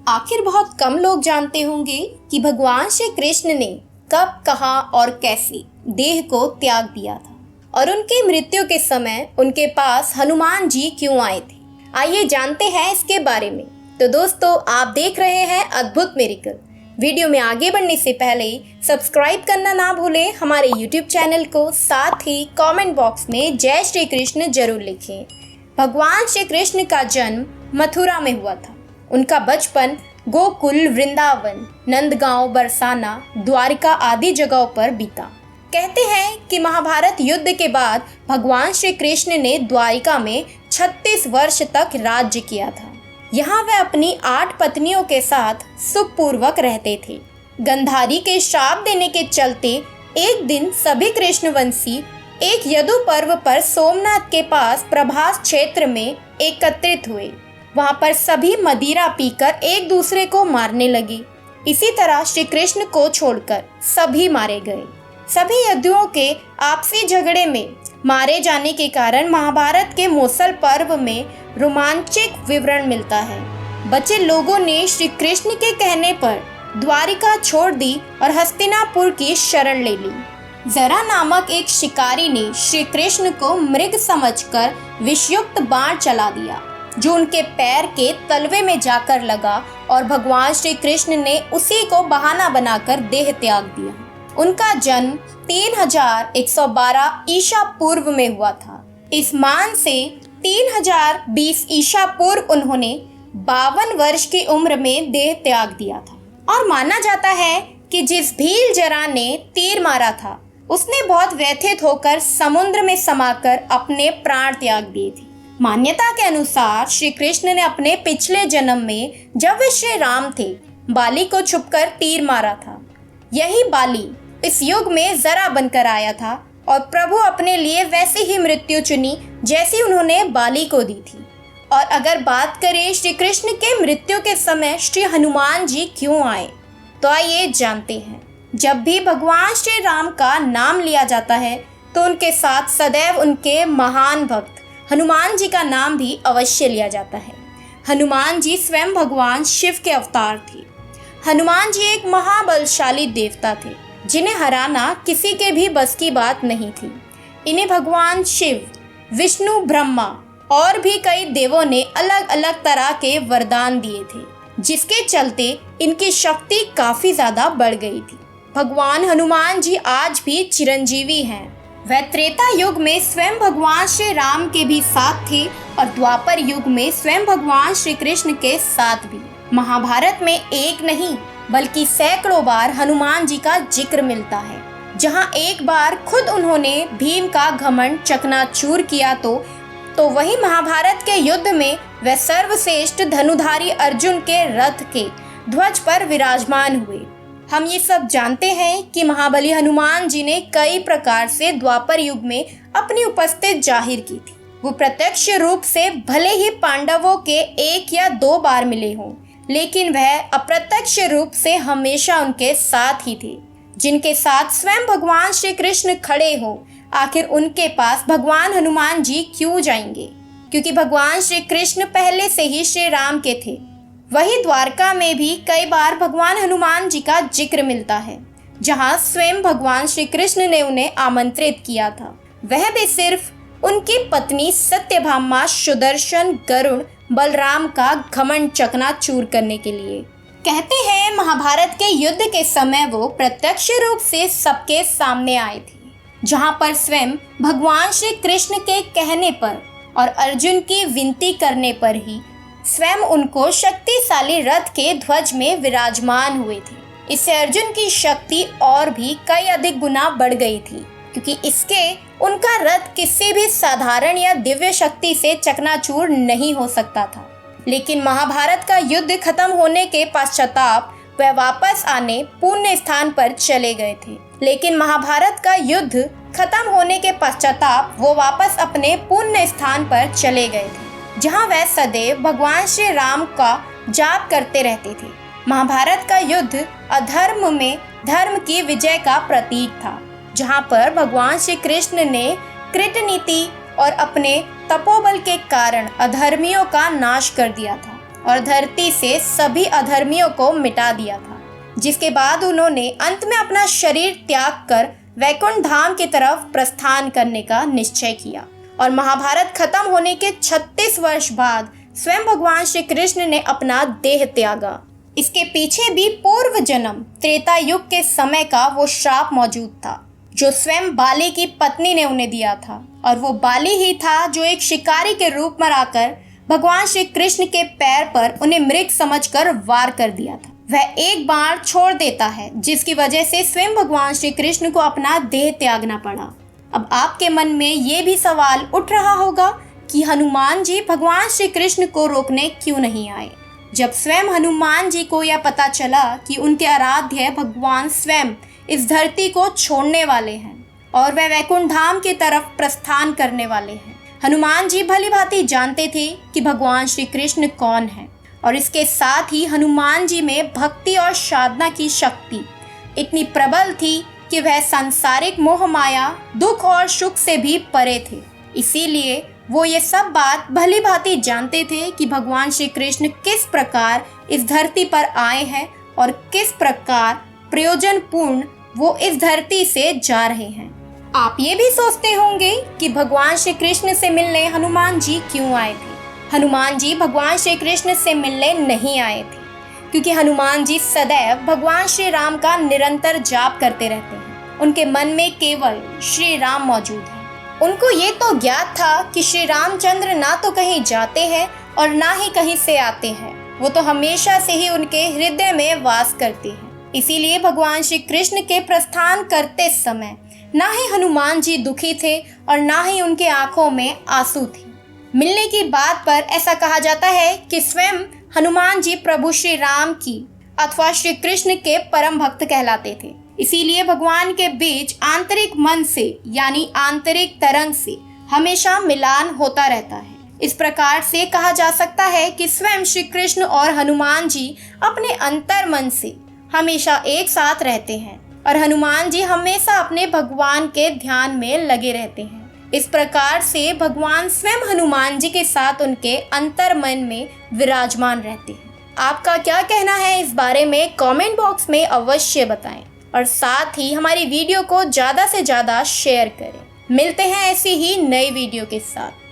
आखिर बहुत कम लोग जानते होंगे कि भगवान श्री कृष्ण ने कब, कहाँ और कैसे देह को त्याग दिया था और उनकी मृत्यु के समय उनके पास हनुमान जी क्यों आए थे। आइए जानते हैं इसके बारे में। तो दोस्तों, आप देख रहे हैं अद्भुत मिरेकल। वीडियो में आगे बढ़ने से पहले सब्सक्राइब करना ना भूलें हमारे YouTube चैनल को, साथ ही कमेंट बॉक्स में जय श्री कृष्ण जरूर लिखें। भगवान श्री कृष्ण का जन्म मथुरा में हुआ था। उनका बचपन गोकुल, वृंदावन, नंदगांव, बरसाना, द्वारिका आदि जगहों पर बीता। कहते हैं कि महाभारत युद्ध के बाद भगवान श्री कृष्ण ने द्वारिका में 36 वर्ष तक राज्य किया था। यहाँ वह अपनी 8 पत्नियों के साथ सुखपूर्वक रहते थे। गंधारी के श्राप देने के चलते एक दिन सभी कृष्णवंशी एक यदु पर्व पर सोमनाथ के पास प्रभास क्षेत्र में एकत्रित हुए। वहाँ पर सभी मदिरा पीकर एक दूसरे को मारने लगे। इसी तरह श्री कृष्ण को छोड़कर सभी मारे गए। सभी यदुओं के आपसी झगड़े में मारे जाने के कारण महाभारत के मूसल पर्व में रोमांचक विवरण मिलता है। बचे लोगों ने श्री कृष्ण के कहने पर द्वारिका छोड़ दी और हस्तिनापुर की शरण ले ली। जरा नामक एक शिकारी ने श्री कृष्ण को मृग समझकर विषयुक्त बाण चला दिया, जो उनके पैर के तलवे में जाकर लगा और भगवान श्री कृष्ण ने उसी को बहाना बनाकर देह त्याग दिया। उनका जन्म 3112 ईसा पूर्व में हुआ था। इस मान से 3020 ईसा पूर्व उन्होंने 52 वर्ष की उम्र में देह त्याग दिया था। और माना जाता है कि जिस भील जरा ने तीर मारा था, उसने बहुत व्यथित होकर समुद्र में समाकर अपने प्राण त्याग दिए थे। मान्यता के अनुसार श्री कृष्ण ने अपने पिछले जन्म में, जब वे श्री राम थे, बाली को छुपकर तीर मारा था। यही बाली इस युग में जरा बनकर आया था और प्रभु अपने लिए वैसी ही मृत्यु चुनी जैसी उन्होंने बाली को दी थी। और अगर बात करें श्री कृष्ण के मृत्यु के समय श्री हनुमान जी क्यों आए, तो आइए जानते हैं। जब भी भगवान श्री राम का नाम लिया जाता है तो उनके साथ सदैव उनके महान भक्त हनुमान जी का नाम भी अवश्य लिया जाता है। हनुमान जी स्वयं भगवान शिव के अवतार थे। हनुमान जी एक महाबलशाली देवता थे, जिन्हें हराना किसी के भी बस की बात नहीं थी। इन्हें भगवान शिव, विष्णु, ब्रह्मा और भी कई देवों ने अलग अलग तरह के वरदान दिए थे, जिसके चलते इनकी शक्ति काफी ज्यादा बढ़ गई थी। भगवान हनुमान जी आज भी चिरंजीवी हैं। वह त्रेता युग में स्वयं भगवान श्री राम के भी साथ थे और द्वापर युग में स्वयं भगवान श्री कृष्ण के साथ भी। महाभारत में एक नहीं बल्कि सैकड़ों बार हनुमान जी का जिक्र मिलता है। जहां एक बार खुद उन्होंने भीम का घमंड चकनाचूर किया तो वही महाभारत के युद्ध में वह सर्वश्रेष्ठ धनुधारी अर्जुन के रथ के ध्वज पर विराजमान हुए। हम ये सब जानते हैं कि महाबली हनुमान जी ने कई प्रकार से द्वापर युग में अपनी उपस्थिति जाहिर की थी। वो प्रत्यक्ष रूप से भले ही पांडवों के 1 या 2 बार मिले हों, लेकिन वह अप्रत्यक्ष रूप से हमेशा उनके साथ ही थे। जिनके साथ स्वयं भगवान श्री कृष्ण खड़े हो, आखिर उनके पास भगवान हनुमान जी क्यों जाएंगे? क्योंकि भगवान श्री कृष्ण पहले से ही श्री राम के थे। वही द्वारका में भी कई बार भगवान हनुमान जी का जिक्र मिलता है, जहां स्वयं भगवान श्री कृष्ण ने उन्हें आमंत्रित किया था। वह भी सिर्फ उनकी पत्नी सत्यभामा, सुदर्शन, गरुड़, बलराम का घमंड चकनाचूर करने के लिए। कहते हैं महाभारत के युद्ध के समय वो प्रत्यक्ष रूप से सबके सामने आए थे, जहां पर स्वयं भगवान श्री कृष्ण के कहने पर और अर्जुन की विनती करने पर ही स्वयं उनको शक्तिशाली रथ के ध्वज में विराजमान हुए थे। इससे अर्जुन की शक्ति और भी कई अधिक गुना बढ़ गई थी, क्योंकि इसके उनका रथ किसी भी साधारण या दिव्य शक्ति से चकनाचूर नहीं हो सकता था। लेकिन महाभारत का युद्ध खत्म होने के पश्चाताप वह वापस आने पुण्य स्थान पर चले गए थे। लेकिन महाभारत का युद्ध खत्म होने के पश्चाताप वो वापस अपने पुण्य स्थान पर चले गए थे, जहां वह सदैव भगवान श्री राम का जाप करते रहते थे। महाभारत का युद्ध अधर्म में धर्म की विजय का प्रतीक था, जहां पर भगवान श्री कृष्ण ने कृतनीति और अपने तपोबल के कारण अधर्मियों का नाश कर दिया था और धरती से सभी अधर्मियों को मिटा दिया था, जिसके बाद उन्होंने अंत में अपना शरीर त्याग कर वैकुंठ धाम की तरफ प्रस्थान करने का निश्चय किया। और महाभारत खत्म होने के 36 वर्ष बाद स्वयं भगवान श्री कृष्ण ने अपना देह त्यागा। इसके पीछे भी पूर्व जन्म त्रेता युग के समय का वो श्राप मौजूद था जो स्वयं बाली की पत्नी ने उन्हें दिया था। और वो बाली ही था जो एक शिकारी के रूप में आकर भगवान श्री कृष्ण के पैर पर उन्हें मृग समझकर वार कर दिया था। वह एक बाण छोड़ देता है जिसकी वजह से स्वयं भगवान श्री कृष्ण को अपना देह त्यागना पड़ा। अब आपके मन में ये भी सवाल उठ रहा होगा कि हनुमान जी भगवान श्री कृष्ण को रोकने क्यों नहीं आए। जब स्वयं हनुमान जी को यह पता चला कि उनके आराध्य भगवान स्वयं इस धरती को छोड़ने वाले हैं और वह वैकुंठ धाम की तरफ प्रस्थान करने वाले हैं, हनुमान जी भली भांति जानते थे कि भगवान श्री कृष्ण कौन है। और इसके साथ ही हनुमान जी में भक्ति और साधना की शक्ति इतनी प्रबल थी कि वह सांसारिक मोह माया, दुख और सुख से भी परे थे। इसीलिए वो ये सब बात भली भांति जानते थे कि भगवान श्री कृष्ण किस प्रकार इस धरती पर आए हैं और किस प्रकार प्रयोजनपूर्ण वो इस धरती से जा रहे हैं। आप ये भी सोचते होंगे कि भगवान श्री कृष्ण से मिलने हनुमान जी क्यों आए थे। हनुमान जी भगवान श्री कृष्ण से मिलने नहीं आए थे क्योंकि हनुमान जी सदैव भगवान श्री राम का निरंतर जाप करते रहते हैं। उनके मन में केवल श्री राम मौजूद है। उनको ये तो ज्ञात था कि श्री रामचंद्र ना तो कहीं जाते हैं और ना ही कहीं से आते हैं, वो तो हमेशा से ही उनके हृदय में वास करते हैं। इसीलिए भगवान श्री कृष्ण के प्रस्थान करते समय ना ही हनुमान जी दुखी थे और ना ही उनके आंखों में आंसू थे। मिलने की बात पर ऐसा कहा जाता है कि स्वयं हनुमान जी प्रभु श्री राम की अथवा श्री कृष्ण के परम भक्त कहलाते थे। इसीलिए भगवान के बीच आंतरिक मन से यानी आंतरिक तरंग से हमेशा मिलान होता रहता है। इस प्रकार से कहा जा सकता है कि स्वयं श्री कृष्ण और हनुमान जी अपने अंतर मन से हमेशा एक साथ रहते हैं और हनुमान जी हमेशा अपने भगवान के ध्यान में लगे रहते हैं। इस प्रकार से भगवान स्वयं हनुमान जी के साथ उनके अंतर मन में विराजमान रहते हैं। आपका क्या कहना है इस बारे में कमेंट बॉक्स में अवश्य बताएं और साथ ही हमारी वीडियो को ज़्यादा से ज़्यादा शेयर करें। मिलते हैं ऐसी ही नई वीडियो के साथ।